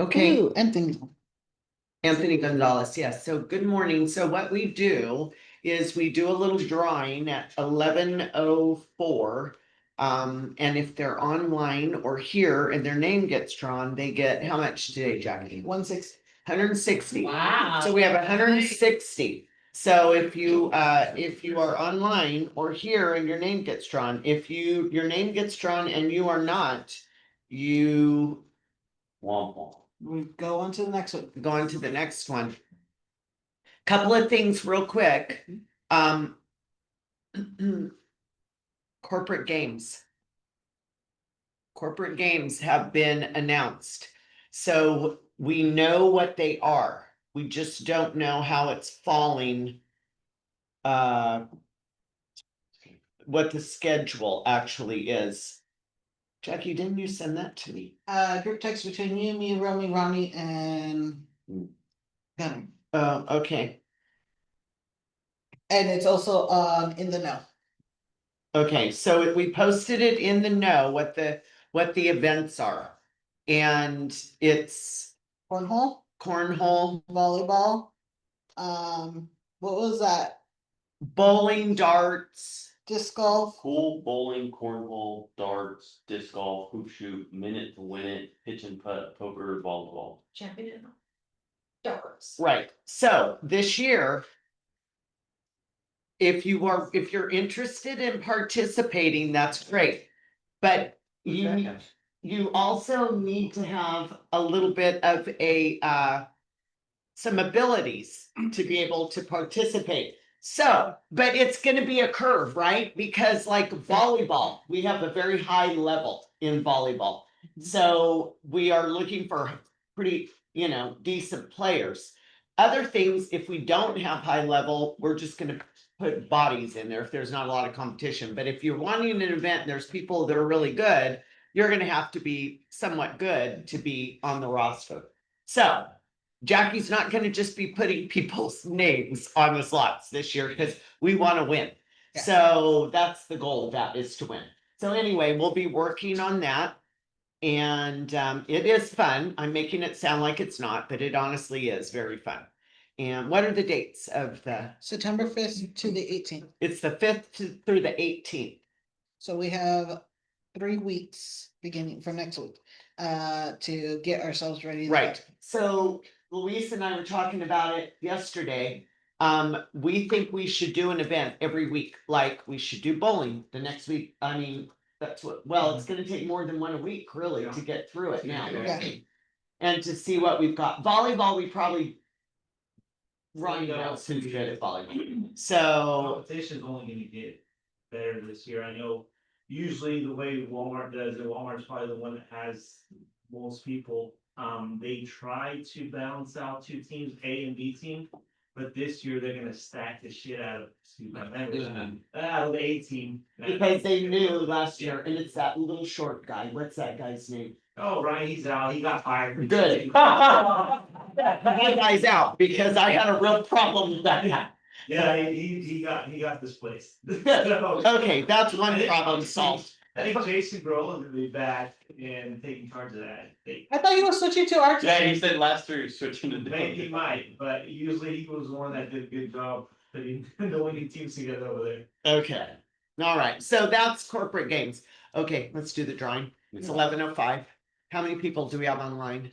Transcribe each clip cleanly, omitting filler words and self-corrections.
Okay, Ooh, Anthony. Anthony Gonzalez, yes. So good morning. So what we do is we do a little drawing at 11:04. And if they're online or here and their name gets drawn, they get how much today, Jackie? 160. 160. Wow. So we have 160. So if you are online or here and your name gets drawn, if your name gets drawn and you are not, you We go on to the next one. go on to the next one. Couple of things real quick. Corporate games. Corporate games have been announced. So we know what they are. We just don't know how it's falling. What the schedule actually is. Jackie, didn't you send that to me? Group text between you, me, Romy, Ronnie, and Gunner. Oh, okay. And it's also in the know. Okay, so we posted it in the know what the events are. And it's Cornhole, cornhole, volleyball. What was that? bowling, darts, Disc golf. Pool, bowling, cornhole, darts, disc golf, hoop shoot, minute to win it, pitch and putt, poker, volleyball. Champion darts. right? So this year, if you're interested in participating, that's great. But you also need to have a little bit of some abilities to be able to participate. So, but it's gonna be a curve, right? Because like volleyball, we have a very high level in volleyball. So we are looking for pretty, decent players. Other things, if we don't have high level, we're just gonna put bodies in there if there's not a lot of competition. But if you're wanting an event and there's people that are really good, you're gonna have to be somewhat good to be on the roster. So Jackie's not gonna just be putting people's names on the slots this year because we want to win. Yeah. So that's the goal of that, is to win. So anyway, we'll be working on that. And it is fun. I'm making it sound like it's not, but it honestly is very fun. And what are the dates of September 5th to the 18th. it's the 5th through the 18th. So we have 3 weeks beginning from next week to get ourselves ready. Right. So Luis and I were talking about it yesterday. We think we should do an event every week. Like we should do bowling the next week. I mean, that's it's gonna take more than 1 a week really to get through it now. Yeah. And to see what we've got. Volleyball, we probably Ronnie knows who's good at volleyball. So Competition's only gonna get better this year. I know usually the way Walmart does it, Walmart's probably the one that has most people. They try to balance out 2 teams, A and B team, but this year they're gonna stack the shit out of the A team. because they knew last year, and it's that little short guy. What's that guy's name? Oh, right, he's out. He got fired. Good. That guy's out because I had a real problem with that. Yeah, he got displaced. Good. Okay, that's one problem solved. I think Jason Grohl is gonna be back and taking charge of that. I thought you were switching to our Yeah, he said last year he's switching to Maybe he might, but usually he was the one that did a good job putting the winning teams together over there. Okay. All right. So that's corporate games. Okay, let's do the drawing. It's 11:05. How many people do we have online?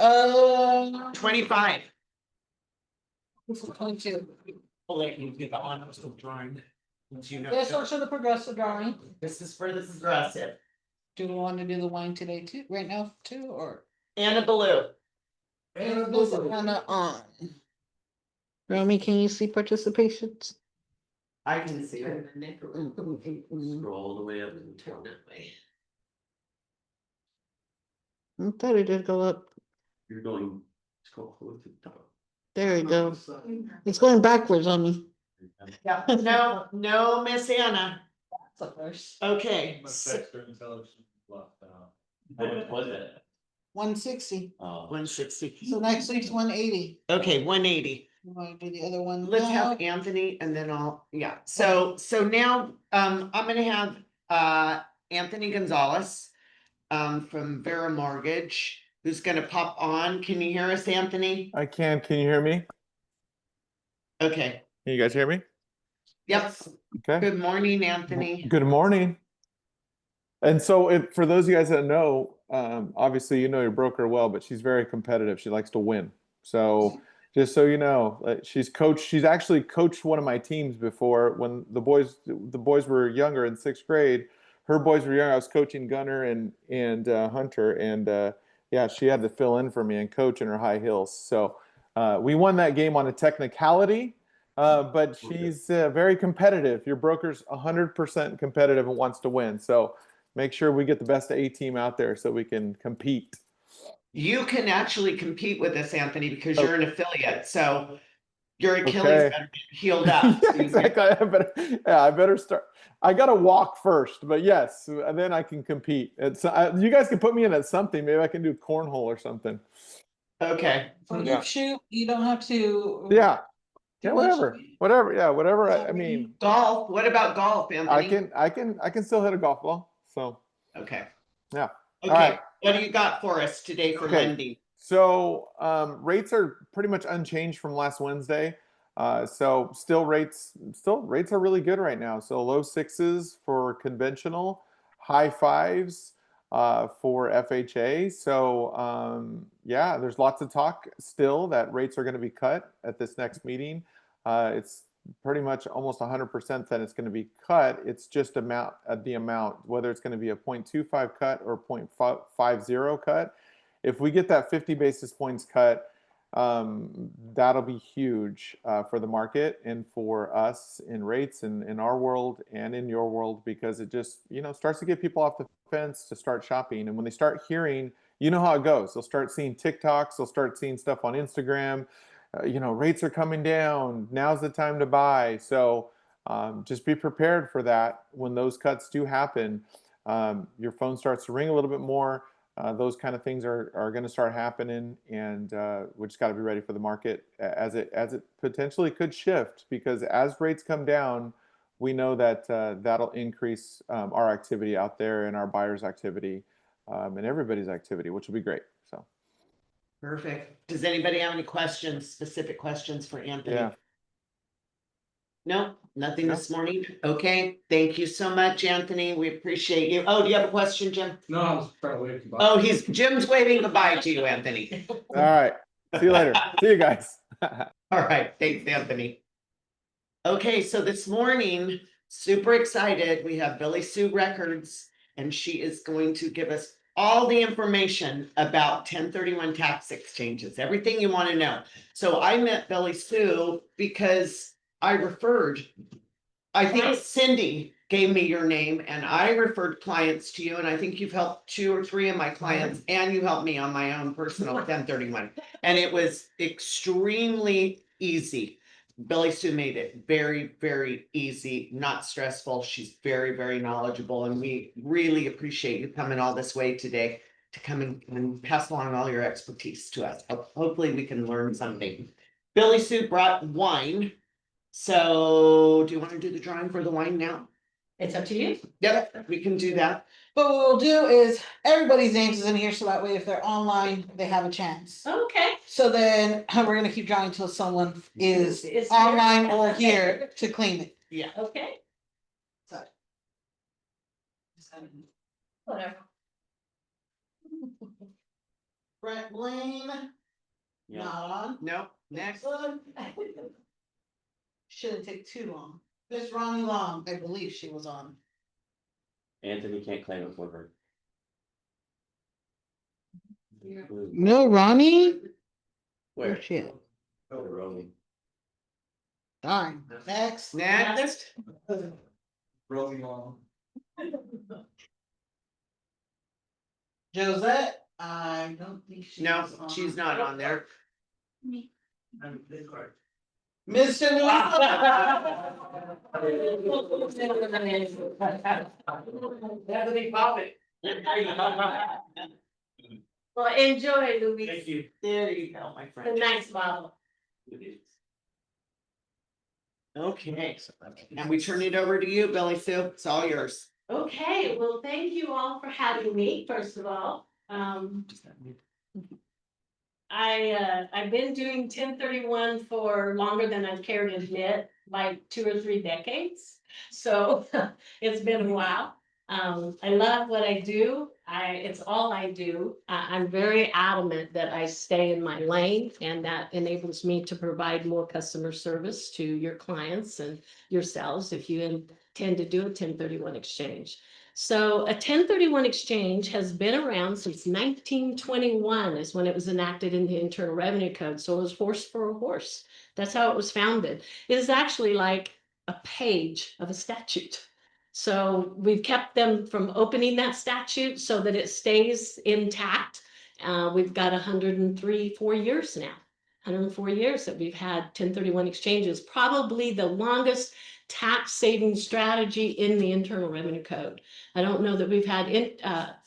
25. 22. I'll let you do the honors of drawing. Since you know. This will show the progressive drawing. This is for the progressive. Do we want to do the wine today too, right now too, or? Anna Baloo. This is Anna on. Romy, can you see participations? I can see it. Scroll all the way up and turn that way. I thought it did go up. You're going scroll to the top. There we go. It's going backwards on me. Yeah, no, Miss Anna. That's a first. Okay. What was it? 160. 160. So next week's 180. Okay, 180. You want to do the other one? Let's now? have Anthony and then so now I'm gonna have Anthony Gonzalez from Vera Mortgage. who's gonna pop on. Can you hear us, Anthony? I can. Can you hear me? Okay, Can you guys hear me? yep. Okay. Good morning, Anthony. Good morning. And so for those of you guys that know, obviously you know your broker well, but she's very competitive. She likes to win. So just so you know, she's actually coached one of my teams before when the boys were younger in 6th grade. Her boys were young. I was coaching Gunner and Hunter, and yeah, she had to fill in for me and coach in her high heels. So we won that game on a technicality. But she's very competitive. Your broker's 100% competitive and wants to win. So make sure we get the best A team out there so we can compete. You can actually compete with us, Anthony, because Oh. you're an affiliate, so your Achilles Okay. better get healed up. Yeah, exactly. I better start. I got to walk first, but yes, and then I can compete. You guys can put me in at something. Maybe I can do cornhole or something. Okay, For Yeah. hoop shoot, you don't have to. Yeah. do Yeah, much. whatever. Yeah, whatever. I mean, golf, what about golf, Anthony? I can still hit a golf ball. So Okay. yeah. All Okay, right. what do you got for us today for Okay. lending? So rates are pretty much unchanged from last Wednesday. So still rates are really good right now. So low 6s for conventional, high 5s for FHA. So yeah, there's lots of talk still that rates are going to be cut at this next meeting. It's pretty much almost 100% that it's going to be cut. It's just the amount, whether it's going to be a 0.25 cut or 0.50 cut. If we get that 50 basis points cut, that'll be huge for the market and for us in rates and in our world and in your world, because it just starts to get people off the fence to start shopping. And when they start hearing, you know how it goes. They'll start seeing TikToks. They'll start seeing stuff on Instagram. Rates are coming down. Now's the time to buy. So just be prepared for that. When those cuts do happen, your phone starts to ring a little bit more. Those kind of things are going to start happening, and we just got to be ready for the market as it potentially could shift, because as rates come down, we know that that'll increase our activity out there and our buyers' activity and everybody's activity, which will be great. So Perfect. Does anybody have any specific questions for Anthony? yeah. No, nothing No. this morning. Okay, thank you so much, Anthony. We appreciate you. Oh, do you have a question, Jim? No, I was trying to wait. Oh, Jim's waving goodbye to you, Anthony. All right. See you later. See you guys. All right, thanks, Anthony. Okay, so this morning, super excited. We have Billie Sue Records, and she is going to give us all the information about 1031 tax exchanges, everything you want to know. So I met Billie Sue because I think Cindy gave me your name, and I referred clients to you, and I think you've helped 2 or 3 of my clients, and you helped me on my own personal 1031. And it was extremely easy. Billie Sue made it very, very easy, not stressful. She's very, very knowledgeable, and we really appreciate you coming all this way today to come and pass along all your expertise to us. Hopefully we can learn something. Billie Sue brought wine. So do you want to do the drawing for the wine now? It's up to you. Yep, we can do that. But what we'll do is everybody's names is in here, so that way if they're online, they have a chance. Okay. So then we're gonna keep drawing until someone is Is here? online or Okay. here to claim it. Yeah. Okay. So. Whatever. Brett Blaine, Yeah. not on. No, next. One. Shouldn't take too long. Miss Ronnie Long, I believe she was on. Anthony can't claim it for her. No, Ronnie? Where? Oh, shit. Oh, Romy. Darn. Next. Next. Rolling on. Josette, I don't think she's No, on. she's not on there. Mr. Anthony, pop it. Well, enjoy, Louise. Thank you. There you go, my The friend. nice bottle. Okay, and we turn it over to you, Billie Sue. It's all yours. Okay, well, thank you all for having me, first of all. I've been doing 1031 for longer than I care to admit, like 2 or 3 decades. So it's been a while. I love what I do. It's all I do. I'm very adamant that I stay in my lane, and that enables me to provide more customer service to your clients and yourselves if you intend to do a 1031 exchange. So a 1031 exchange has been around since 1921 is when it was enacted in the Internal Revenue Code. So it was horse for a horse. That's how it was founded. It is actually like a page of a statute. So we've kept them from opening that statute so that it stays intact. We've got 103, 4 years now. 104 years that we've had 1031 exchanges, probably the longest tax saving strategy in the Internal Revenue Code. I don't know that we've had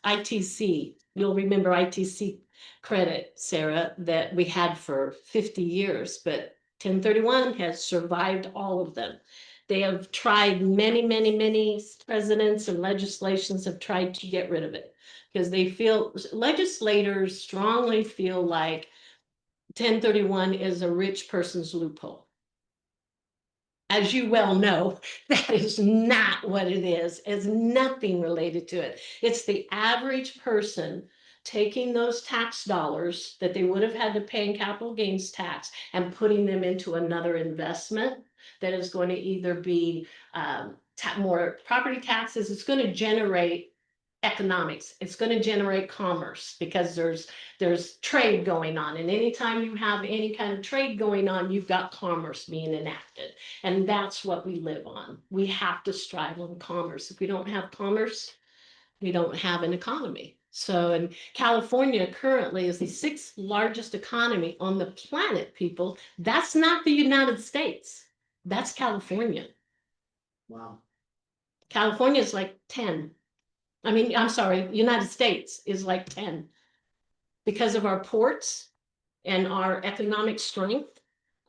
ITC. You'll remember ITC credit, Sarah, that we had for 50 years, but 1031 has survived all of them. They have tried many presidents and legislations have tried to get rid of it because they feel, legislators strongly feel like 1031 is a rich person's loophole. As you well know, that is not what it is. It's nothing related to it. It's the average person taking those tax dollars that they would have had to pay in capital gains tax and putting them into another investment that is going to either be more property taxes. It's going to generate economics. It's going to generate commerce because there's trade going on, and anytime you have any kind of trade going on, you've got commerce being enacted, and that's what we live on. We have to strive on commerce. If we don't have commerce, we don't have an economy. So, and California currently is the 6th largest economy on the planet, people. That's not the United States. That's California. Wow. California is like 10. I mean, I'm sorry, United States is like 10 because of our ports and our economic strength.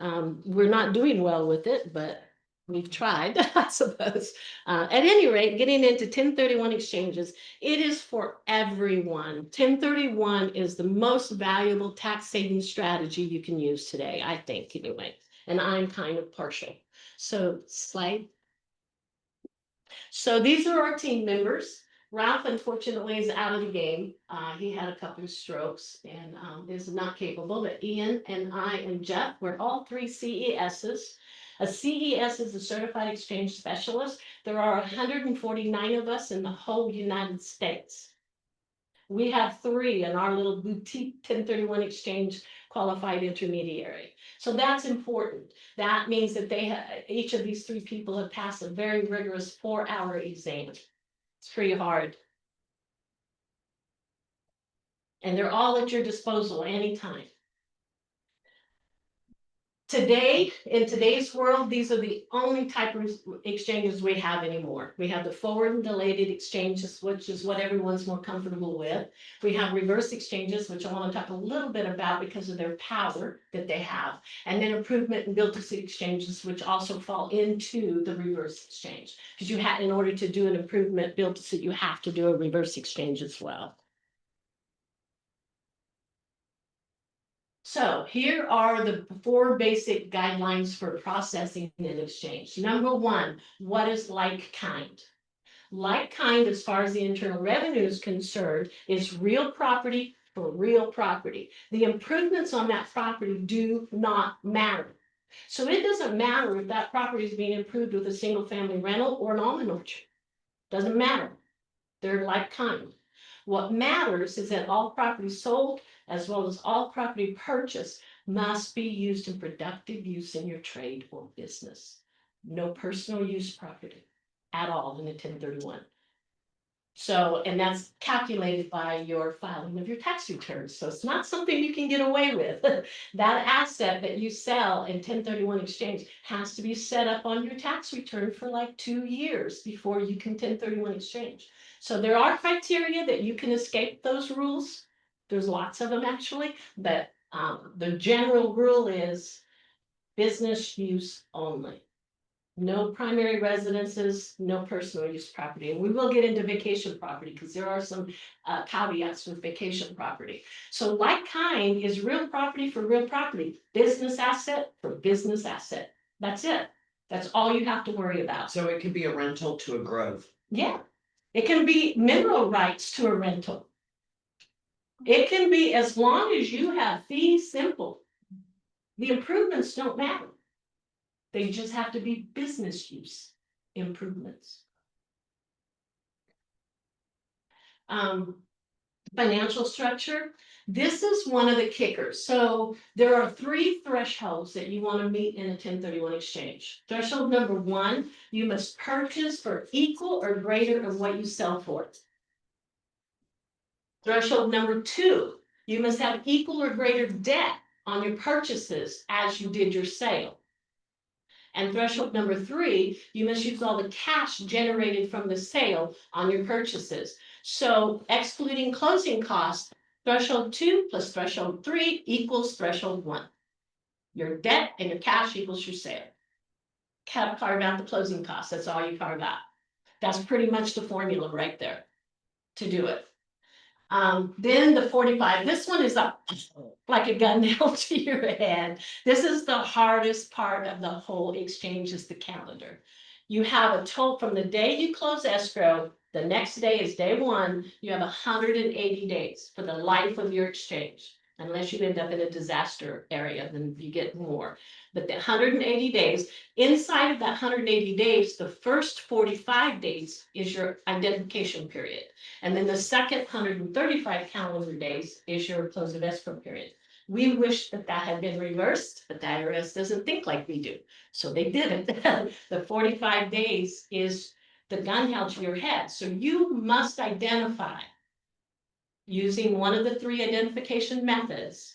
We're not doing well with it, but we've tried, I suppose. At any rate, getting into 1031 exchanges, it is for everyone. 1031 is the most valuable tax saving strategy you can use today, I think, anyway. And I'm kind of partial. So slide. So these are our team members. Ralph, unfortunately, is out of the game. He had a couple of strokes and is not capable, but Ian and I and Jeff, we're all 3 CESs. A CES is a Certified Exchange Specialist. There are 149 of us in the whole United States. We have 3 in our little boutique 1031 exchange qualified intermediary. So that's important. That means that each of these 3 people have passed a very rigorous 4-hour exam. It's pretty hard. And they're all at your disposal anytime. Today, in today's world, these are the only type of exchanges we have anymore. We have the forward and delayed exchanges, which is what everyone's more comfortable with. We have reverse exchanges, which I want to talk a little bit about because of their power that they have. And then improvement and build-to-suit exchanges, which also fall into the reverse exchange. Because you have, in order to do an improvement build-to-suit, you have to do a reverse exchange as well. So here are the 4 basic guidelines for processing an exchange. Number 1, what is like kind? Like kind, as far as the Internal Revenue is concerned, is real property for real property. The improvements on that property do not matter. So it doesn't matter if that property is being improved with a single family rental or an almond orchard. Doesn't matter. They're like kind. What matters is that all property sold, as well as all property purchased, must be used in productive use in your trade or business. No personal use property at all in a 1031. So, and that's calculated by your filing of your tax returns. So it's not something you can get away with. That asset that you sell in 1031 exchange has to be set up on your tax return for like 2 years before you can 1031 exchange. So there are criteria that you can escape those rules. There's lots of them actually, but the general rule is business use only. No primary residences, no personal use property, and we will get into vacation property, because there are some caveats with vacation property. So like kind is real property for real property, business asset for business asset, that's it. That's all you have to worry about. So it could be a rental to a grove. Yeah, it can be mineral rights to a rental. It can be, as long as you have fee simple. The improvements don't matter. They just have to be business use improvements. Financial structure, this is one of the kickers. So there are 3 thresholds that you want to meet in a 1031 exchange. Threshold number 1, you must purchase for equal or greater of what you sell for. Threshold number 2, you must have equal or greater debt on your purchases as you did your sale. And threshold number 3, you must use all the cash generated from the sale on your purchases. So excluding closing costs, threshold 2 plus threshold 3 equals threshold 1. Your debt and your cash equals your sale. Carve out the closing costs, that's all you carve out. That's pretty much the formula right there to do it. Then the 45, this one is like a gun nailed to your head. This is the hardest part of the whole exchange, is the calendar. You have a total from the day you close escrow, the next day is day 1, you have 180 days for the life of your exchange. Unless you end up in a disaster area, then you get more. But the 180 days, inside of that 180 days, the first 45 days is your identification period. And then the second 135 calendar days is your close of escrow period. We wish that that had been reversed, but the IRS doesn't think like we do. So they didn't. The 45 days is the gun held to your head. So you must identify using one of the 3 identification methods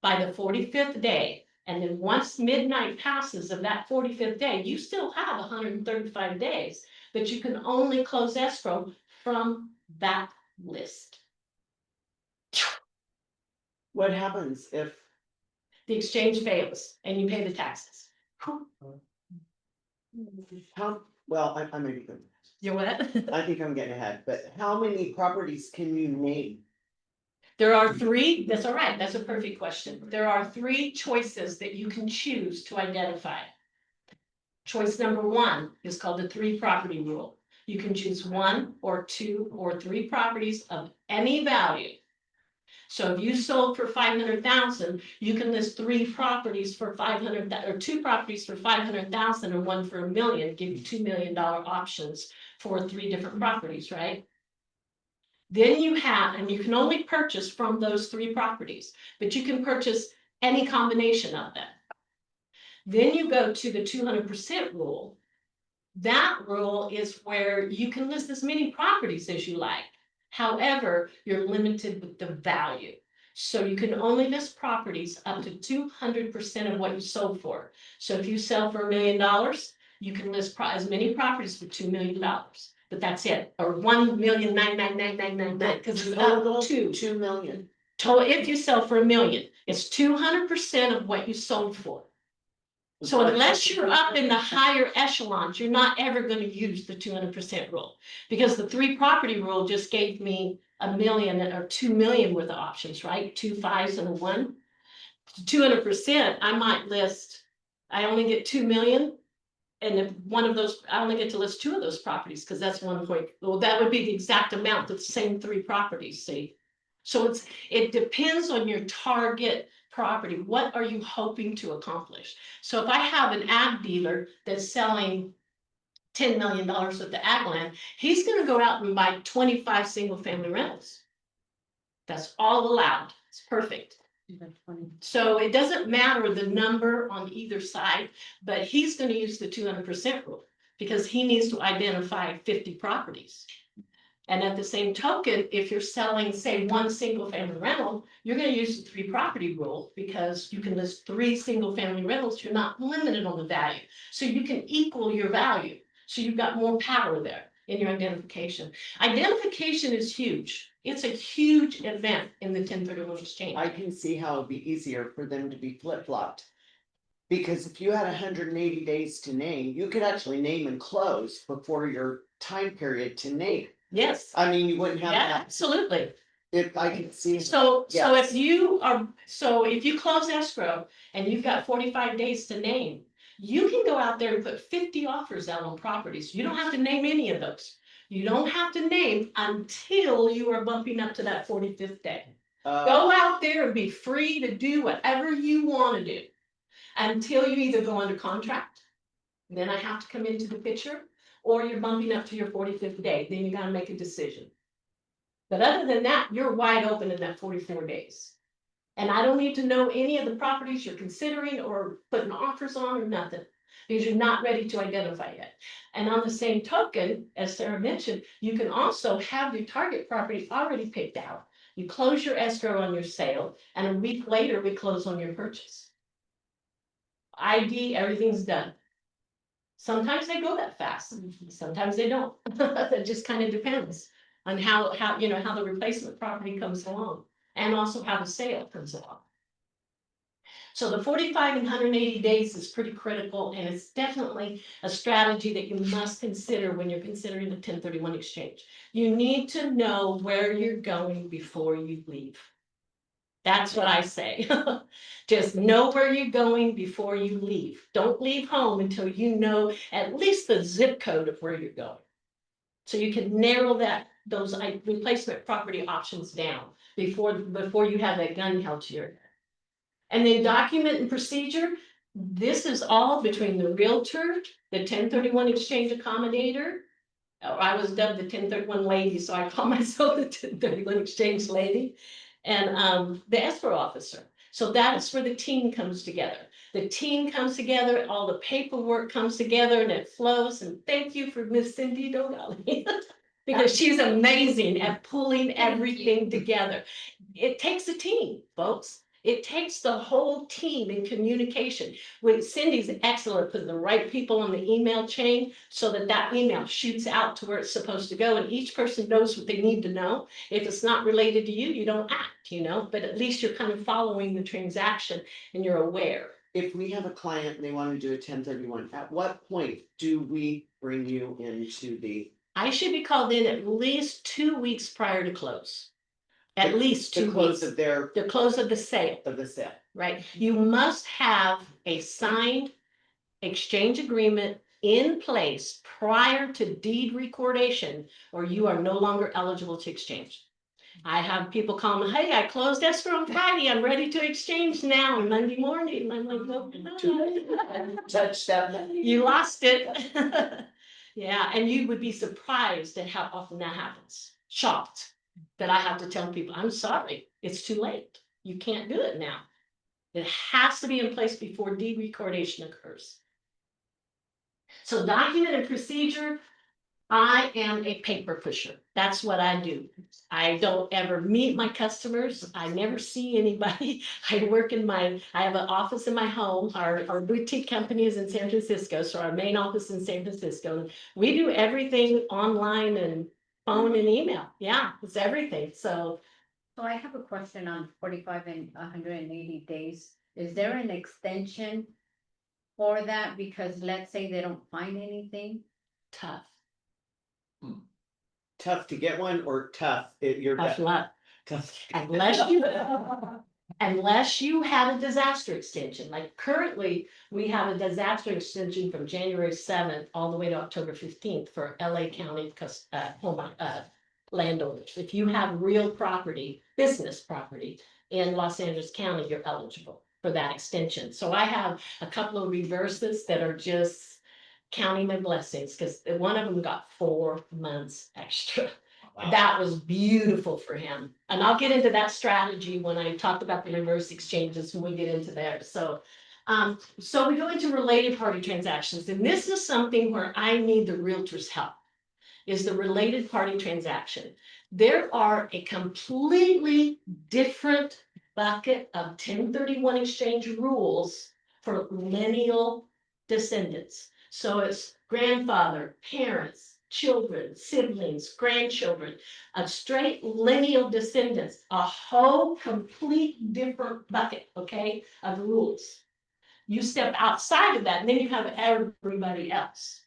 by the 45th day. And then once midnight passes of that 45th day, you still have 135 days, but you can only close escrow from that list. What happens if, The exchange fails and you pay the taxes. I may be good. You what? I think I'm getting ahead, but how many properties can you name? There are 3, that's all right, that's a perfect question. There are 3 choices that you can choose to identify. Choice number 1 is called the 3 property rule. You can choose 1 or 2 or 3 properties of any value. So if you sold for 500,000, you can list 3 properties for 500, or 2 properties for 500,000 and 1 for $1 million, give you $2 million options for 3 different properties, right? Then you have, and you can only purchase from those 3 properties, but you can purchase any combination of them. Then you go to the 200% rule. That rule is where you can list as many properties as you like. However, you're limited with the value. So you can only list properties up to 200% of what you sold for. So if you sell for $1 million, you can list as many properties for $2 million. But that's it, or 1,999,999, because it's up to 2 million. total. If you sell for $1 million, it's 200% of what you sold for. So unless you're up in the higher echelons, you're not ever going to use the 200% rule, because the 3 property rule just gave me $1 million or 2 million worth of options, right? 2 5s and a 1. 200%, I might list, I only get 2 million. And if one of those, I only get to list 2 of those properties, because that's 1 point, well, that would be the exact amount of the same 3 properties, see? So it depends on your target property. What are you hoping to accomplish? So if I have an ag dealer that's selling $10 million worth of ag land, he's gonna go out and buy 25 single family rentals. That's all allowed, it's perfect. So it doesn't matter the number on either side, but he's gonna use the 200% rule, because he needs to identify 50 properties. And at the same token, if you're selling, say, 1 single family rental, you're gonna use the 3 property rule, because you can list 3 single family rentals, you're not limited on the value. So you can equal your value. So you've got more power there in your identification. Identification is huge. It's a huge event in the 1031 exchange. I can see how it'd be easier for them to be flip-flopped. Because if you had 180 days to name, you could actually name and close before your time period to name. Yes, I mean, you wouldn't have yeah, that, absolutely. if I could see. So Yes. if you close escrow and you've got 45 days to name, you can go out there and put 50 offers out on properties. You don't have to name any of those. You don't have to name until you are bumping up to that 45th day. Go out there and be free to do whatever you want to do until you either go under contract, then I have to come into the picture, or you're bumping up to your 45th day, then you gotta make a decision. But other than that, you're wide open in that 44 days. And I don't need to know any of the properties you're considering or putting offers on or nothing, because you're not ready to identify yet. And on the same token, as Sarah mentioned, you can also have your target property already picked out. You close your escrow on your sale, and a week later, we close on your purchase. ID, everything's done. Sometimes they go that fast, sometimes they don't. That just kind of depends on how the replacement property comes along, and also how the sale comes along. So the 45 and 180 days is pretty critical, and it's definitely a strategy that you must consider when you're considering the 1031 exchange. You need to know where you're going before you leave. That's what I say. Just know where you're going before you leave. Don't leave home until you know at least the zip code of where you're going. So you can narrow those replacement property options down before you have that gun held to your head. And then document and procedure, this is all between the realtor, the 1031 exchange accommodator. I was dubbed the 1031 lady, so I call myself the 1031 exchange lady, and the escrow officer. So that is where the team comes together. The team comes together, all the paperwork comes together, and it flows. And thank you for Miss Cindy Dogali, because she's amazing at pulling everything together. It takes a team, folks. It takes the whole team in communication. When Cindy's excellent, putting the right people on the email chain so that email shoots out to where it's supposed to go, and each person knows what they need to know. If it's not related to you, you don't act, but at least you're kind of following the transaction and you're aware. If we have a client and they want to do a 1031, at what point do we bring you into the? I should be called in at least 2 weeks prior to close. At least 2 The close weeks. of their, The close of the sale. of the sale. Right? You must have a signed exchange agreement in place prior to deed recordation, or you are no longer eligible to exchange. I have people call me, hey, I closed escrow on Friday, I'm ready to exchange now on Monday morning. And I'm like, no, Touch that. you lost it. Yeah, and you would be surprised at how often that happens. Shocked that I have to tell people, I'm sorry, it's too late. You can't do it now. It has to be in place before deed recordation occurs. So document and procedure, I am a paper pusher. That's what I do. I don't ever meet my customers. I never see anybody. I have an office in my home. Our boutique company is in San Francisco, so our main office in San Francisco. We do everything online and phone and email. Yeah, it's everything. So I have a question on 45 and 180 days. Is there an extension for that? Because let's say they don't find anything. tough, Tough to get one or tough? You're tough luck. tough. Unless you have a disaster extension, like currently, we have a disaster extension from January 7th all the way to October 15th for LA County landowners. If you have real property, business property in Los Angeles County, you're eligible for that extension. So I have a couple of reverses that are just counting my blessings, because one of them got 4 months extra. That was beautiful for him. And I'll get into that strategy when I talk about the reverse exchanges when we get into there. So we go into related party transactions, and this is something where I need the realtor's help, is the related party transaction. There are a completely different bucket of 1031 exchange rules for lineal descendants. So it's grandfather, parents, children, siblings, grandchildren, a straight lineal descendants, a whole complete different bucket, okay, of rules. You step outside of that, and then you have everybody else.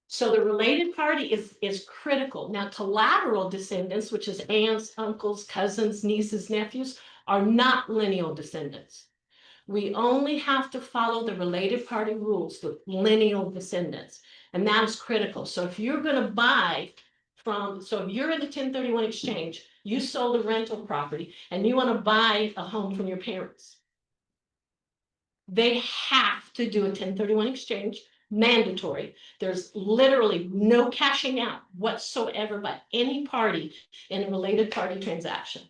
So the related party is critical. Now, collateral descendants, which is aunts, uncles, cousins, nieces, nephews, are not lineal descendants. We only have to follow the related party rules with lineal descendants, and that is critical. So if you're gonna buy so if you're in the 1031 exchange, you sold a rental property and you wanna buy a home from your parents, they have to do a 1031 exchange, mandatory. There's literally no cashing out whatsoever by any party in a related party transaction.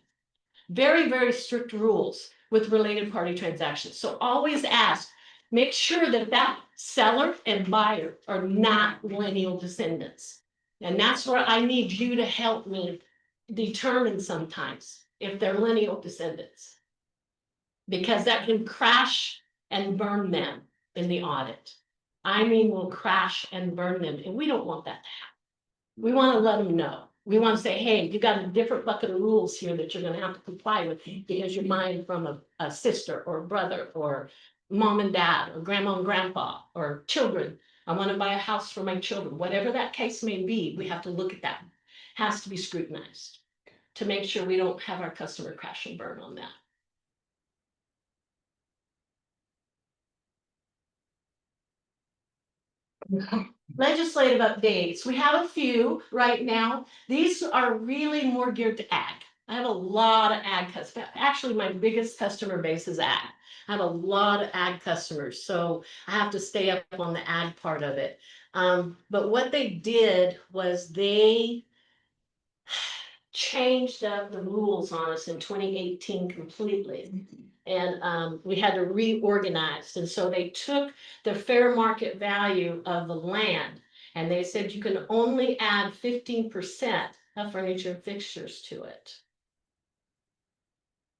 Very, very strict rules with related party transactions. So always ask, make sure that that seller and buyer are not lineal descendants. And that's where I need you to help me determine sometimes if they're lineal descendants. Because that can crash and burn them in the audit. I mean, will crash and burn them, and we don't want that to happen. We want to let them know. We want to say, hey, you got a different bucket of rules here that you're going to have to comply with because you're buying from a sister or a brother or mom and dad or grandma and grandpa or children. I want to buy a house for my children. Whatever that case may be, we have to look at that. Has to be scrutinized to make sure we don't have our customer crash and burn on that. Legislative updates. We have a few right now. These are really more geared to ag. I have a lot of ag customers. Actually, my biggest customer base is ag. I have a lot of ag customers, so I have to stay up on the ag part of it. But what they did was they changed up the rules on us in 2018 completely. And we had to reorganize. And so they took the fair market value of the land and they said you can only add 15% of furniture and fixtures to it.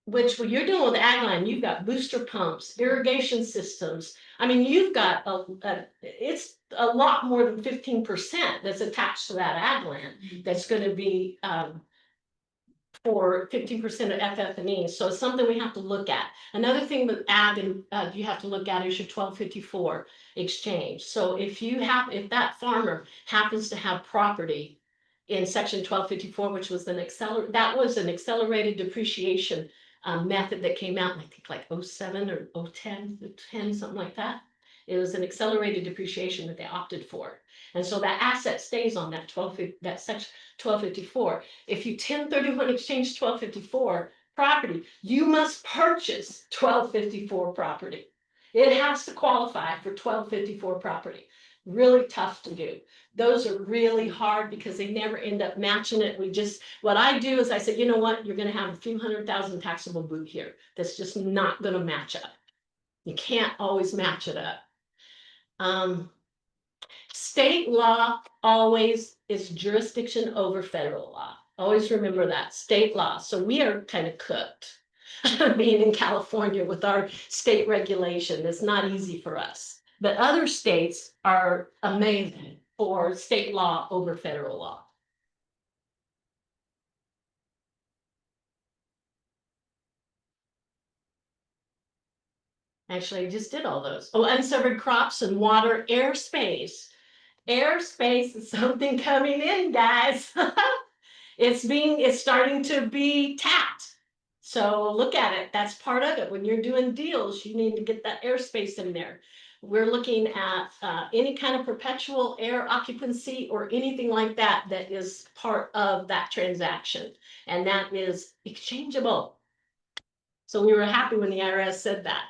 Which when you're dealing with ag land, you've got booster pumps, irrigation systems. I mean, you've got it's a lot more than 15% that's attached to that ag land that's going to be for 15% of FF&E. So it's something we have to look at. Another thing with ag and you have to look at is your 1254 exchange. So if that farmer happens to have property in section 1254, which was an accelerated depreciation method that came out, I think like 07 or 010, something like that. It was an accelerated depreciation that they opted for. And so that asset stays on that section 1254. If you 1031 exchange 1254 property, you must purchase 1254 property. It has to qualify for 1254 property. Really tough to do. Those are really hard because they never end up matching it. What I do is I say, you know what, you're going to have a few 100,000 taxable boot here. That's just not going to match up. You can't always match it up. State law always is jurisdiction over federal law. Always remember that, state law. So we are kind of cooked being in California with our state regulation. It's not easy for us. But other states are amazing for state law over federal law. Actually, I just did all those. Oh, unsevered crops and water, airspace. Airspace is something coming in, guys. It's starting to be tapped. So look at it. That's part of it. When you're doing deals, you need to get that airspace in there. We're looking at any kind of perpetual air occupancy or anything like that that is part of that transaction. And that is exchangeable. So we were happy when the IRS said that.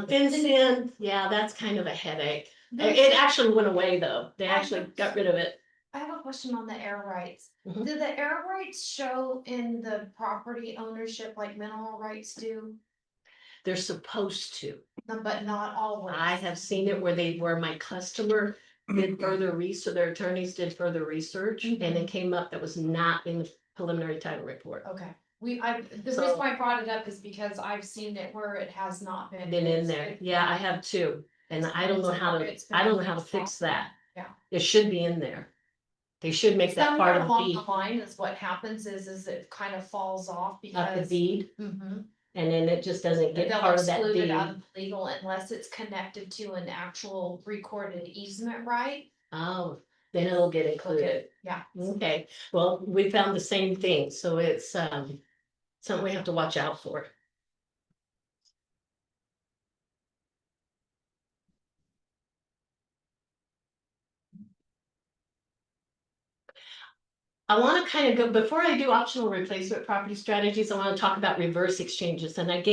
Fin, yeah, that's kind of a headache. It actually went away though. They actually got rid of it. I have a question on the air rights. Mhm. Do the air rights show in the property ownership like mineral rights do? They're supposed to. No, but not always. I have seen it where my customer did further research, their attorneys did further research, and it came up that was not in the preliminary title report. Okay. The So- reason why I brought it up is because I've seen it where it has not been. Been in there. Yeah, I have too. And I don't know how to fix that. Yeah. It should be in there. They should make that part Somewhere of the along deed. the line is what happens is it kind of falls off Of the because. deed. Mhm. And then it just doesn't get They'll part of that exclude it deed. out of legal unless it's connected to an actual recorded easement, right? Oh, then it'll get included. Yeah. Okay, well, we found the same thing, so it's something we have to watch out for. I want to kind of go, before I do optional replacement property strategies, I want to talk about reverse exchanges. And I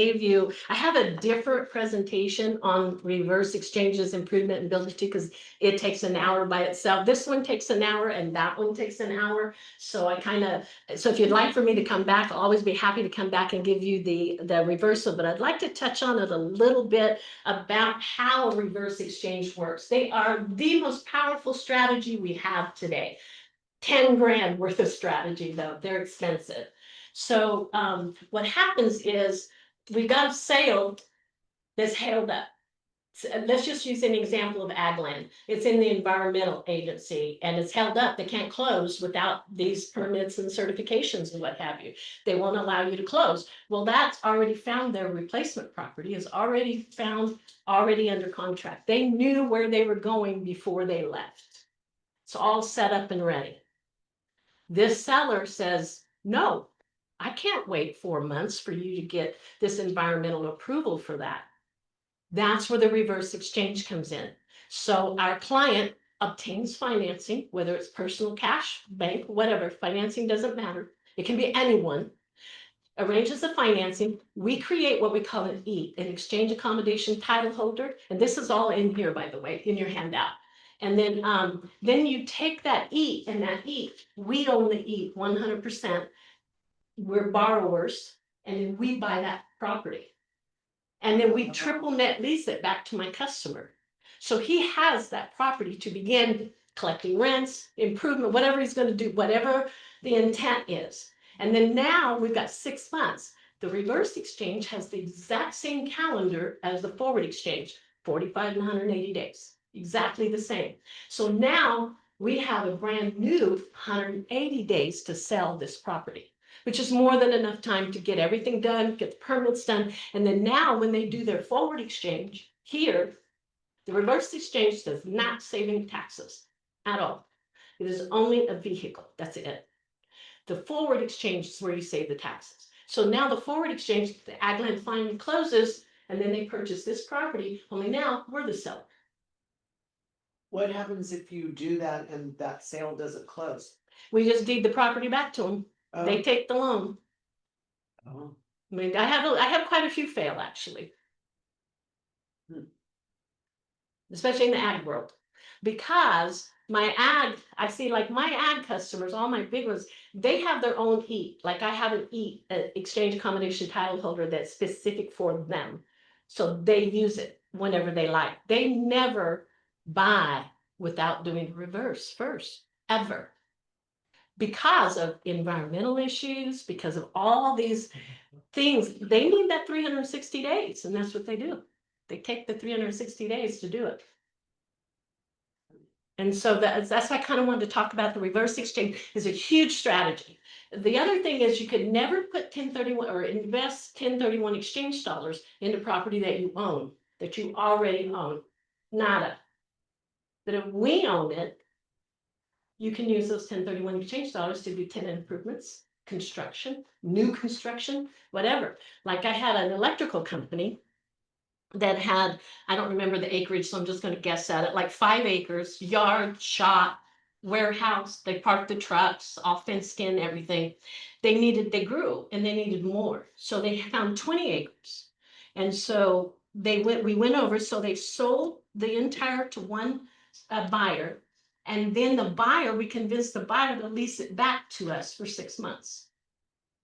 have a different presentation on reverse exchanges, improvement and building too, because it takes an hour by itself. This one takes an hour and that one takes an hour. So so if you'd like for me to come back, I'll always be happy to come back and give you the reversal, but I'd like to touch on it a little bit about how a reverse exchange works. They are the most powerful strategy we have today. 10 grand worth of strategy though, they're expensive. So what happens is we've got a sale that's held up. Let's just use an example of ag land. It's in the environmental agency and it's held up. They can't close without these permits and certifications and what have you. They won't allow you to close. Well, that's already found. Their replacement property is already found, already under contract. They knew where they were going before they left. It's all set up and ready. This seller says, no, I can't wait 4 months for you to get this environmental approval for that. That's where the reverse exchange comes in. So our client obtains financing, whether it's personal cash, bank, whatever, financing doesn't matter. It can be anyone. Arranges the financing. We create what we call an E, an exchange accommodation title holder. And this is all in here, by the way, in your handout. And then you take that E, and that E, we own the E 100%. We're borrowers, and then we buy that property. And then we triple net lease it back to my customer. So he has that property to begin collecting rents, improvement, whatever he's going to do, whatever the intent is. And then now we've got 6 months. The reverse exchange has the exact same calendar as the forward exchange, 45 and 180 days. Exactly the same. So now we have a brand new 180 days to sell this property, which is more than enough time to get everything done, get the permits done. And then now when they do their forward exchange here, the reverse exchange does not save any taxes at all. It is only a vehicle. That's it. The forward exchange is where you save the taxes. So now the forward exchange, the ag land finally closes, and then they purchase this property, only now we're the seller. What happens if you do that and that sale doesn't close? We just deed the property back to them. They take the loan. Oh. I mean, I have quite a few fail actually. Especially in the ag world. Because I see like my ag customers, all my big ones, they have their own E. Like I have an E, exchange accommodation title holder that's specific for them. So they use it whenever they like. They never buy without doing the reverse first, ever. Because of environmental issues, because of all these things, they need that 360 days, and that's what they do. They take the 360 days to do it. And so that's why I kind of wanted to talk about the reverse exchange is a huge strategy. The other thing is you could never put 1031 or invest 1031 exchange dollars into property that you own, that you already own. Nada. But if we own it, you can use those 1031 exchange dollars to do tenant improvements, construction, new construction, whatever. Like I had an electrical company that had, I don't remember the acreage, so I'm just going to guess at it, like 5 acres, yard, shop, warehouse. They parked the trucks, all fenced in, everything. They grew and they needed more. So they found 20 acres. And so we went over, so they sold the entire to one buyer. And then we convinced the buyer to lease it back to us for 6 months.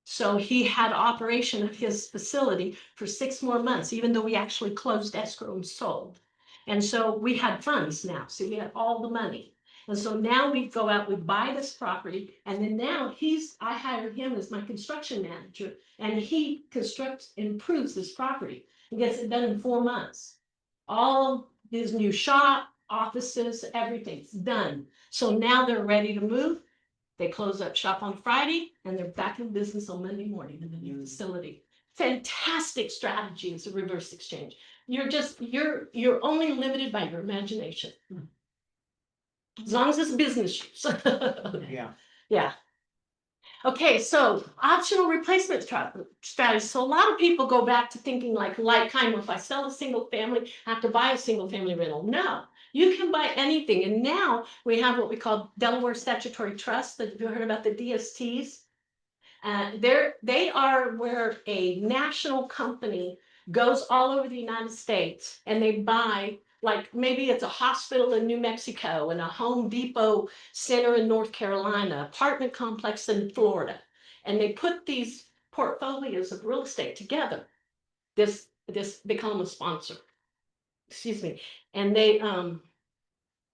So he had operation of his facility for 6 more months, even though we actually closed escrow and sold. And so we had funds now. So we had all the money. And so now we go out, we buy this property, and then now I hired him as my construction manager, and he improves this property and gets it done in 4 months. All his new shop, offices, everything's done. So now they're ready to move. They close up shop on Friday and they're back in business on Monday morning in the new facility. fantastic strategy is a reverse exchange. You're only limited by your imagination. As long as it's business use. Yeah. Yeah. Okay, so optional replacement strategy. So a lot of people go back to thinking like kind, if I sell a single family, I have to buy a single family rental. No, you can buy anything. And now we have what we call Delaware Statutory Trust. Have you heard about the DSTs? They are where a national company goes all over the United States and they buy, like maybe it's a hospital in New Mexico and a Home Depot center in North Carolina, apartment complex in Florida. And they put these portfolios of real estate together. They call them a sponsor. Excuse me. And they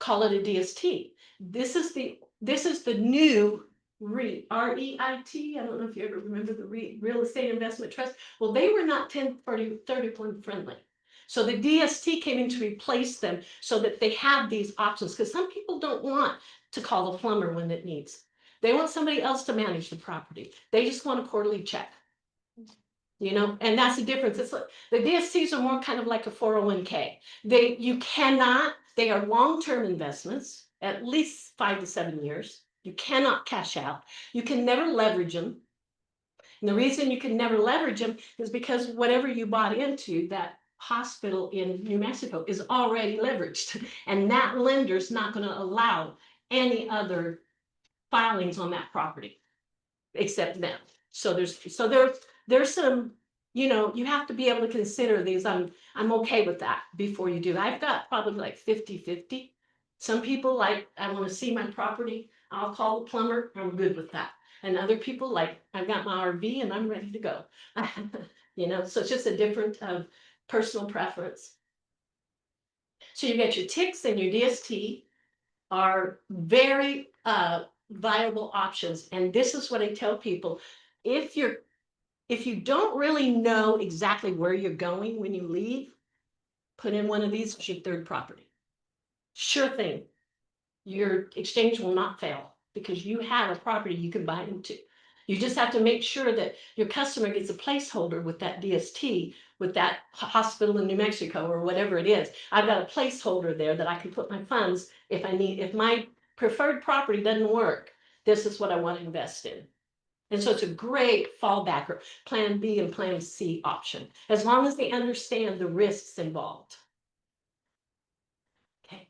call it a DST. This is the new REIT, REIT. I don't know if you ever remember the REIT, Real Estate Investment Trust. Well, they were not 1031 friendly. So the DST came in to replace them so that they have these options, because some people don't want to call the plumber when it needs. They want somebody else to manage the property. They just want a quarterly check. You know, and that's the difference. It's like the DSTs are more kind of like a 401k. They are long-term investments, at least 5 to 7 years. You cannot cash out. You can never leverage them. And the reason you can never leverage them is because whatever you bought into, that hospital in New Mexico is already leveraged. And that lender's not going to allow any other filings on that property except them. So there's some, you know, you have to be able to consider these. I'm okay with that before you do. I've got probably like 50-50. Some people like, I want to see my property, I'll call the plumber, I'm good with that. And other people like, I've got my RV and I'm ready to go. You know, so it's just a different personal preference. So you get your TICs and your DST are very viable options. And this is what I tell people. If you don't really know exactly where you're going when you leave, put in one of these as your third property. Sure thing. Your exchange will not fail because you have a property you can buy into. You just have to make sure that your customer gets a placeholder with that DST, with that hospital in New Mexico or whatever it is. I've got a placeholder there that I can put my funds if my preferred property doesn't work, this is what I want to invest in. And so it's a great fallback or plan B and plan C option, as long as they understand the risks involved. Okay.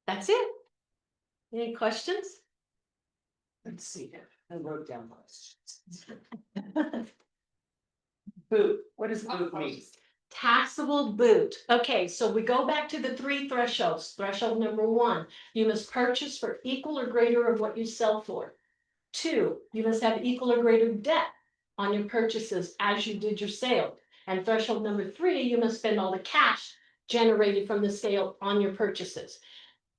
That's it. Any questions? Let's see here. I wrote down questions. Boot. What does boot mean? Taxable boot. Okay, so we go back to the 3 thresholds. Threshold number 1, you must purchase for equal or greater of what you sell for. 2, you must have equal or greater debt on your purchases as you did your sale. And threshold number 3, you must spend all the cash generated from the sale on your purchases.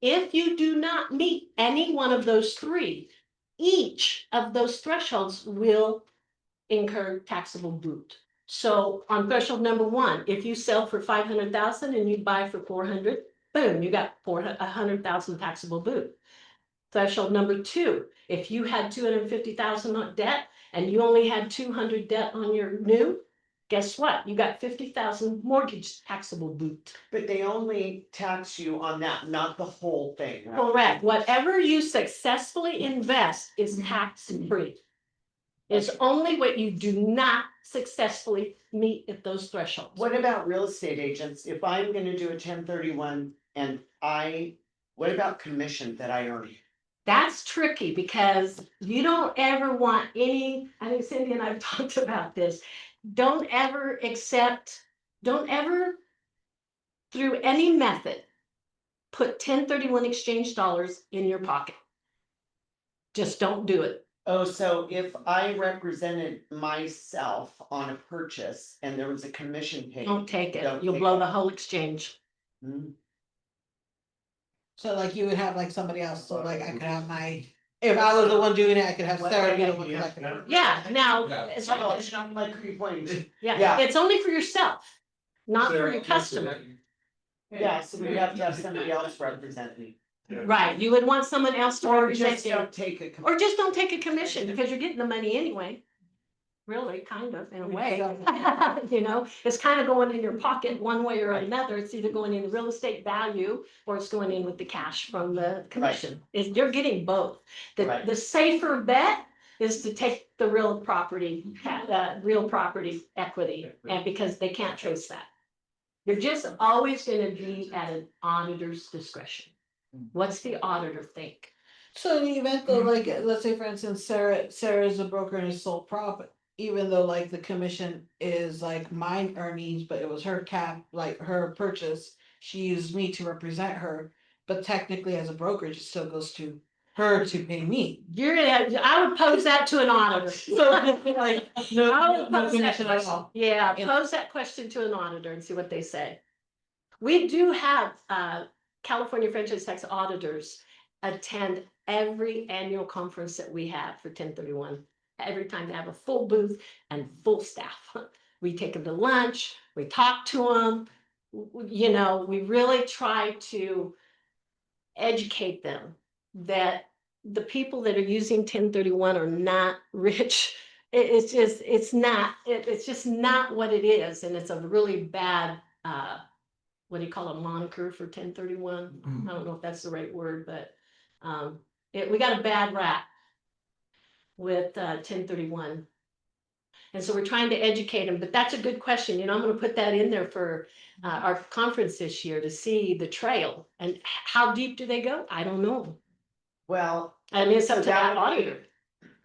If you do not meet any one of those 3, each of those thresholds will incur taxable boot. So on threshold number 1, if you sell for 500,000 and you buy for 400, boom, you got 100,000 taxable boot. Threshold number 2, if you had 250,000 on debt and you only had 200 debt on your new, guess what? You got 50,000 mortgage taxable boot. But they only tax you on that, not the whole thing, right? Correct. Whatever you successfully invest is tax free. It's only what you do not successfully meet at those thresholds. What about real estate agents? If I'm gonna do a 1031 and what about commission that I earn? That's tricky because you don't ever want I think Cindy and I've talked about this. Don't ever through any method, put 1031 exchange dollars in your pocket. Just don't do it. Oh, so if I represented myself on a purchase and there was a commission paid. Don't take it. Don't You'll take blow it. the whole exchange. Hmm. So like you would have like somebody else, so like I could have if I was the one doing it, I could have Sarah be the one collecting it. Yeah, now, It's not like 3 points. yeah, Yeah. it's only for yourself, not for your customer. Yeah, so we have to have somebody else represent me. Right, you would want someone else to Or represent just you, don't take a. or just don't take a commission because you're getting the money anyway. Really, kind of, in a way, you know, it's kind of going in your pocket one way or another. It's either going in real estate value or it's going in with the cash from the commission. You're getting both. Right. The safer bet is to take the real property equity, and because they can't trace that. You're just always gonna be at an auditor's discretion. What's the auditor think? So in the event though, like, let's say for instance, Sarah's a broker and is sole prop, even though like the commission is like mine earnings, but it was her cap, like her purchase, she used me to represent her, but technically as a brokerage, it still goes to her to pay me. I would pose that to an auditor. So like, I no, would no pose that commission at question. all. Yeah, Yeah. pose that question to an auditor and see what they say. We do have California franchise tax auditors attend every annual conference that we have for 1031. Every time they have a full booth and full staff. We take them to lunch, we talk to them. You know, we really try to educate them that the people that are using 1031 are not rich. It's just, it's just not what it is. And it's a really bad, what do you call a moniker for 1031? I don't know if that's the right word, but we got a bad rap with 1031. And so we're trying to educate them, but that's a good question. You know, I'm going to put that in there for our conference this year to see the trail and how deep do they go? I don't know. Well, I mean, it's up So to that that would be-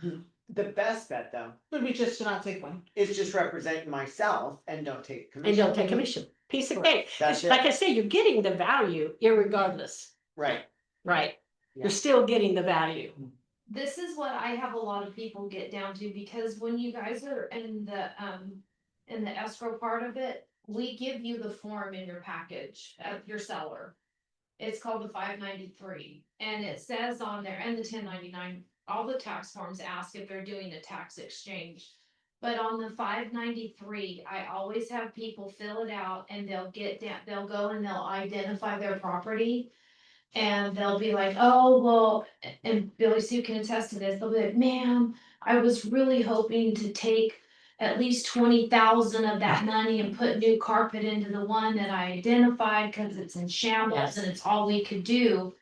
auditor. the best bet though, Would be just to not take one. is just represent myself and don't take And commission. don't take commission. Piece of Correct. cake. That's it. Like I say, you're getting the value irregardless, Right, right? Yeah. You're still getting the value. This is what I have a lot of people get down to, because when you guys are in the escrow part of it, we give you the form in your package of your seller. It's called the 593, and it says on there, and the 1099, all the tax forms ask if they're doing a tax exchange. But on the 593, I always have people fill it out and they'll go and they'll identify their property. And they'll be like, oh, well, and Billie Sue can attest to this, they'll be like, man, I was really hoping to take at least 20,000 of that money and put new carpet into the one that I identified, cause it's in shambles Yes. and it's all we could do.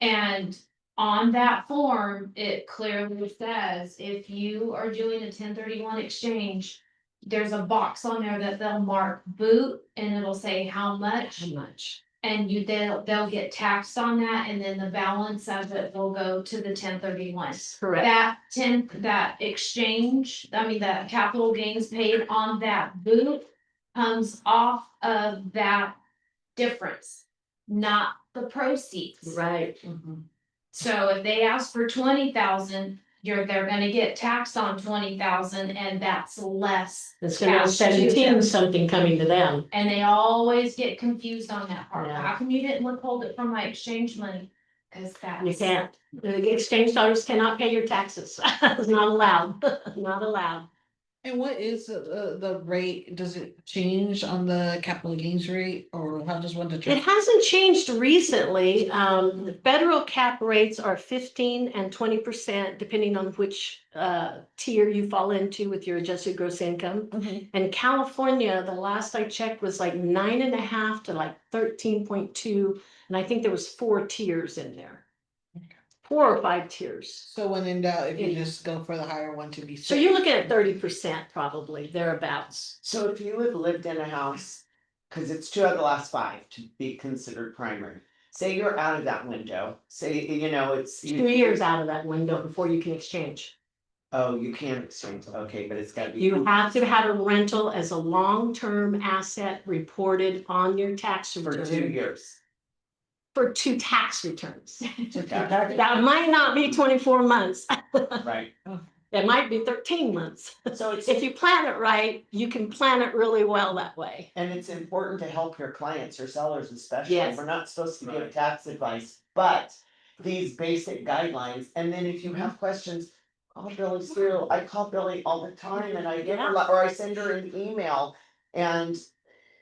And on that form, it clearly says, if you are doing a 1031 exchange, there's a box on there that they'll mark boot and it'll say how much. How much? And they'll get taxed on that, and then the balance of it will go to the 1031. Correct. That exchange, I mean, that capital gains paid on that boot comes off of that difference, not the proceeds. Right. So if they ask for 20,000, they're gonna get taxed on 20,000, and that's less. It's gonna be cash to 17 them. something coming to them. And they always get confused on that part. Yeah. How come you didn't withhold it from my exchange money? Cause that's. You can't. The exchange dollars cannot pay your taxes. It's not allowed, not allowed. And what is the rate? Does it change on the capital gains rate, or how does one It determine? hasn't changed recently. The federal cap rates are 15% and 20%, depending on which tier you fall into with your adjusted gross income. Mhm. And California, the last I checked was like 9.5 to like 13.2, and I think there was 4 tiers in there. 4 or 5 tiers. So when in doubt, if you just go for the higher one to be So safe. you're looking at 30% probably, thereabouts. so if you have lived in a house, cause it's 2 out of the last 5 to be considered primary. Say you're out of that window, say, you know, it's. 2 years out of that window before you can exchange. Oh, you can't exchange, okay, but it's gotta be. You have to have a rental as a long-term asset reported on your tax For return. 2 years. For 2 tax returns. Okay. That might not be 24 months. Right, It might be 13 months. so it's. If you plan it right, you can plan it really well that way. And it's important to help your clients or sellers especially. Yes. We're not supposed to give Right. tax advice, but these basic guidelines, and then if you have questions. Call Billie Sue, I call Billie all the time and I give her, or I send her an email and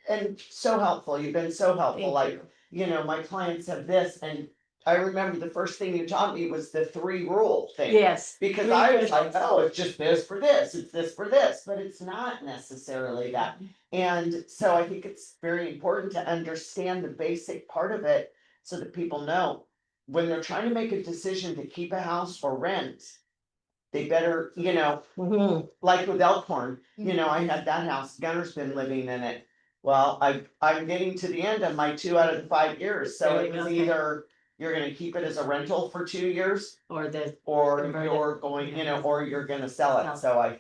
and so helpful, you've been so helpful, Thank like, you know, my clients have this, and I remember the first thing you taught me was the 3 rule thing. Yes. Because Three I was like, thresholds. oh, it's just this for this, it's this for this, but it's not necessarily that. And so I think it's very important to understand the basic part of it so that people know when they're trying to make a decision to keep a house or rent. They better, you know, Mhm. like with Elkhorn, you know, I had that house, Gunner's been living in it. Well, I'm getting to the end of my 2 out of the 5 years, so There it you was go. either you're gonna keep it as a rental for 2 years, Or the, or Convert it. you're going, you know, or you're gonna sell it, so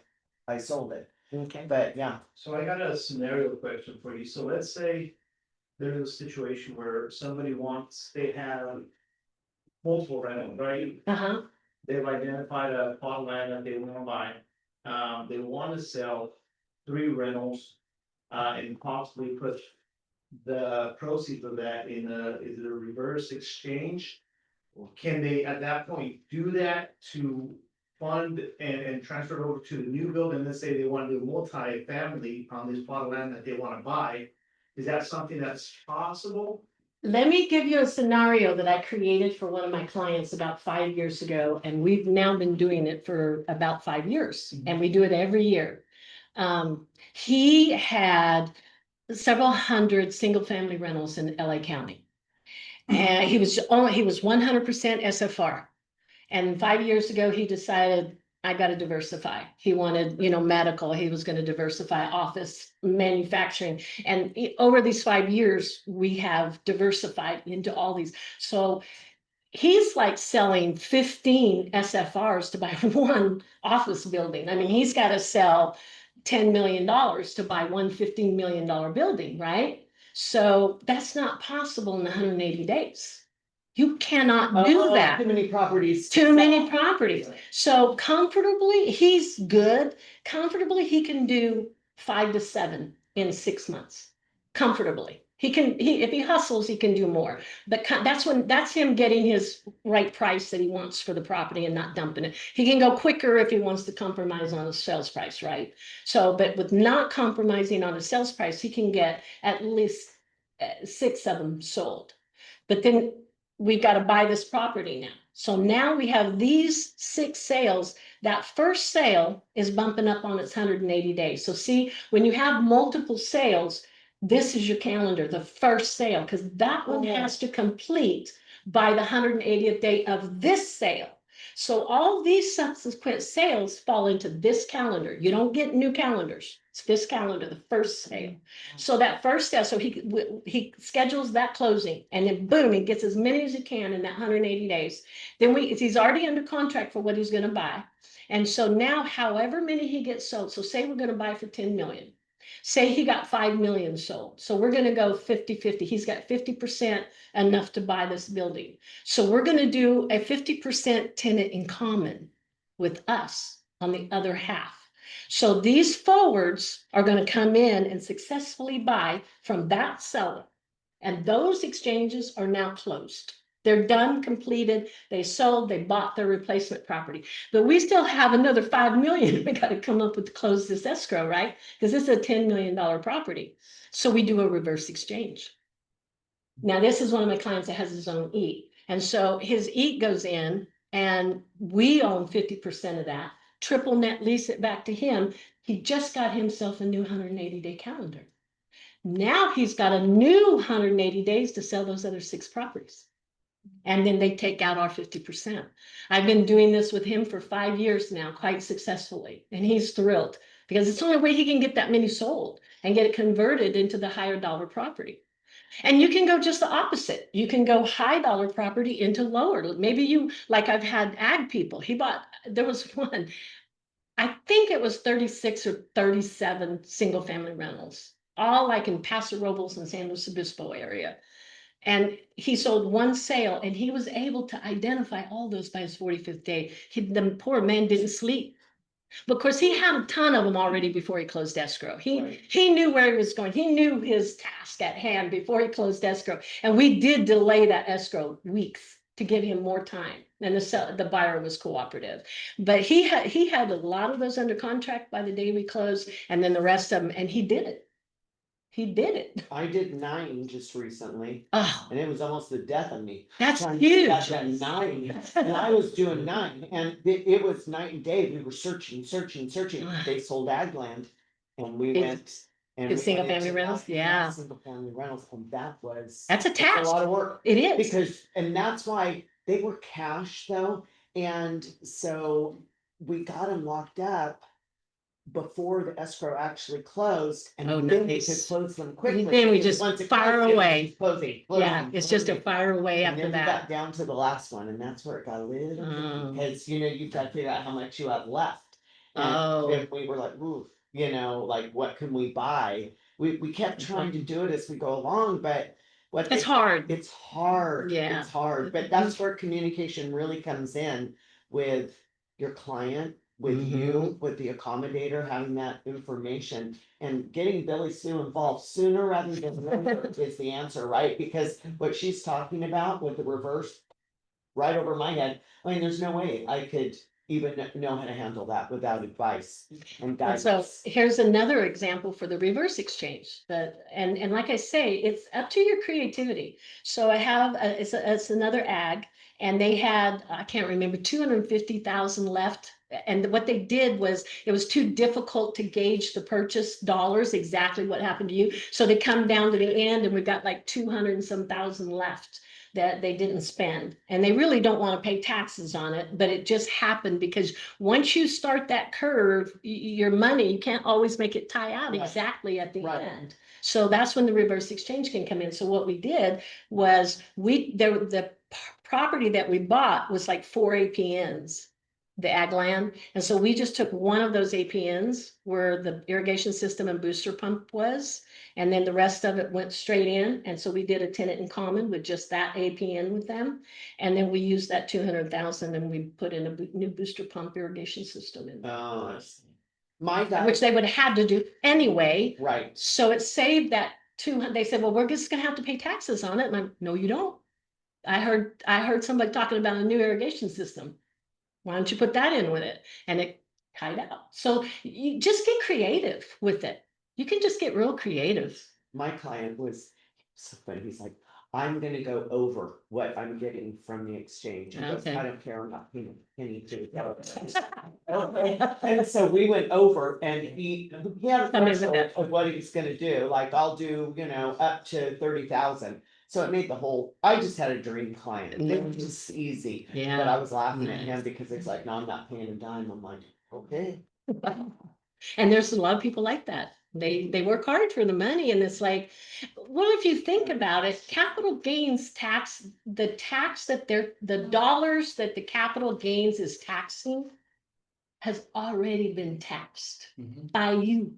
I sold it, okay. but yeah. So I got a scenario question for you. So let's say there's a situation where somebody wants, they have multiple rentals, right? Uh-huh. They've identified a plot of land that they wanna buy. They wanna sell 3 rentals, and possibly put the proceeds of that in is it a reverse exchange? Can they, at that point, do that to fund and transfer it over to the new building? Let's say they wanna do multi-family on this plot of land that they wanna buy. Is that something that's possible? Let me give you a scenario that I created for one of my clients about 5 years ago, and we've now been doing it for about 5 years, and we do it every year. He had several hundred single-family rentals in LA County. And he was 100% SFR. And 5 years ago, he decided, I gotta diversify. He wanted, you know, medical, he was gonna diversify office, manufacturing. And over these 5 years, we have diversified into all these. So he's like selling 15 SFRs to buy one office building. I mean, he's gotta sell $10 million to buy one $15 million building, right? So that's not possible in 180 days. You cannot do Oh, that. too many properties. Too many properties. So comfortably, he's good. Comfortably, he can do 5 to 7 in 6 months. Comfortably. If he hustles, he can do more. But that's him getting his right price that he wants for the property and not dumping it. He can go quicker if he wants to compromise on the sales price, right? So, but with not compromising on the sales price, he can get at least 6 of them sold. But then we've got to buy this property now. So now we have these 6 sales. That first sale is bumping up on its 180 days. So see, when you have multiple sales, this is your calendar, the first sale, because that one has to complete by the 180th day of this sale. So all these subsequent sales fall into this calendar. You don't get new calendars. It's this calendar, the first sale. So that first sale, so he schedules that closing, and then boom, he gets as many as he can in that 180 days. Then he's already under contract for what he's going to buy. And so now, however many he gets sold, so say we're going to buy for 10 million. Say he got 5 million sold. So we're going to go 50-50. He's got 50% enough to buy this building. So we're going to do a 50% tenant in common with us on the other half. So these forwards are going to come in and successfully buy from that seller. And those exchanges are now closed. They're done, completed, they sold, they bought their replacement property. But we still have another 5 million we got to come up with to close this escrow, right? Because this is a $10 million property. So we do a reverse exchange. Now, this is one of my clients that has his own EAT. And so his EAT goes in and we own 50% of that, triple net lease it back to him. He just got himself a new 180-day calendar. Now he's got a new 180 days to sell those other 6 properties. And then they take out our 50%. I've been doing this with him for 5 years now, quite successfully. And he's thrilled because it's the only way he can get that many sold and get it converted into the higher dollar property. And you can go just the opposite. You can go high dollar property into lower. Maybe you, like I've had ag people, there was one, I think it was 36 or 37 single family rentals, all like in Paso Robles and San Luis Obispo area. And he sold one sale and he was able to identify all those by his 45th day. The poor man didn't sleep. But of course, he had a ton of them already before he closed escrow. He knew where he was going. He knew his task at hand before he closed escrow. And we did delay that escrow weeks to give him more time. And the buyer was cooperative. But he had a lot of those under contract by the day we closed, and then the rest of them, and he did it. He did it. I did 9 just recently, Oh, and it was almost the death of me. that's Trying to get huge. that 9, and I was doing 9, and it was night and day. We were searching. They sold ag land, and we It's- went. And it's we single went family into rentals? that- Yeah. Single family rentals, and that was. That's a it's task. A lot of work. It is. Because, and that's why they were cash though, and so we got them locked up before the escrow actually closed, and Oh, then we nice. could close them quickly. Then we because just once it fire closed, it was away. just Closing. Yeah, it's just a closing. fire away And after then we that. got down to the last one, and that's where it got a little, Oh. because you've got to figure out how much you have left. Oh. And we were like, ooh, like what can we buy? We kept trying to do it as we go along, but It's hard. it's hard. Yeah. It's hard, but that's where communication really comes in with your client, with you, with the accommodator, having that information and getting Billie Sue involved sooner rather than later is the answer, right? Because what she's talking about with the reverse right over my head, I mean, there's no way I could even know how to handle that without advice and And guidance. so here's another example for the reverse exchange that, and like I say, it's up to your creativity. So I have, it's another ag, and they had, I can't remember, 250,000 left. And what they did was, it was too difficult to gauge the purchase dollars, exactly what happened to you. So they come down to the end and we've got like 200 and some thousand left that they didn't spend. And they really don't want to pay taxes on it, but it just happened because once you start that curve, your money, you can't always make it tie out Right. exactly at the Right. end. So that's when the reverse exchange can come in. So what we did was the property that we bought was like 4 APNs, the ag land. And so we just took one of those APNs where the irrigation system and booster pump was, and then the rest of it went straight in. And so we did a tenant in common with just that APN with them. And then we used that 200,000 and we put in a new booster pump irrigation system in, Oh, I see. My guy, which they would have had to do anyway. right, So it saved that 200, they said, well, we're just gonna have to pay taxes on it. And I'm, no, you don't. I heard somebody talking about a new irrigation system. Why don't you put that in with it? And it tied out. So you just get creative with it. You can just get real creative. my client was so funny. He's like, I'm gonna go over what I'm getting from the exchange. He goes, Okay. I don't care, I'm not paying a penny to it. Okay. And so we went over and he had a Tell me about threshold that. of what he was gonna do, like I'll do, up to 30,000. So it made the whole, I just had a dream client, it was just easy, but Yeah. I was laughing at Nice. him because it's like, no, I'm not paying a dime, I'm like, okay. And there's a lot of people like that. They work hard for the money, and it's like, well, if you think about it, capital gains tax, the tax that the dollars that the capital gains is taxing has already been taxed by you.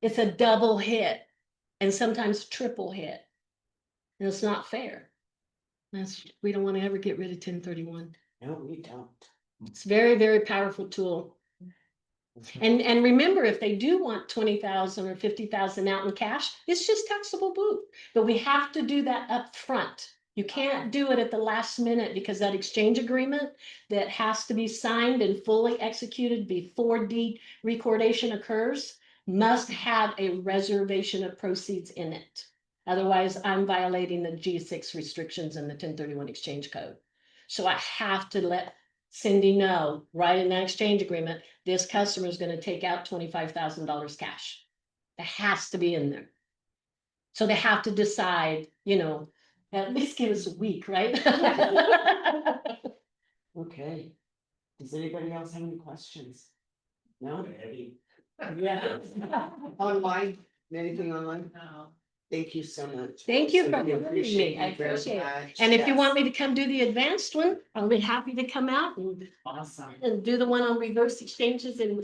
It's a double hit and sometimes triple hit. And it's not fair. We don't want to ever get rid of 1031. No, we don't. It's a very, very powerful tool. And remember, if they do want 20,000 or 50,000 out in cash, it's just taxable boot. But we have to do that up front. You can't do it at the last minute because that exchange agreement that has to be signed and fully executed before deed recordation occurs must have a reservation of proceeds in it. Otherwise, I'm violating the G6 restrictions in the 1031 exchange code. So I have to let Cindy know, right in that exchange agreement, this customer is going to take out $25,000 cash. It has to be in there. So they have to decide, at least give us a week, right? Okay. Does anybody else have any questions? No? Yeah. Online, anything online? No. Thank you so much. Thank you for Cindy, having appreciate me. I you very appreciate it. much. And if you Yes. want me to come do the advanced one, I'll be happy to come out Awesome. and do the one on reverse exchanges and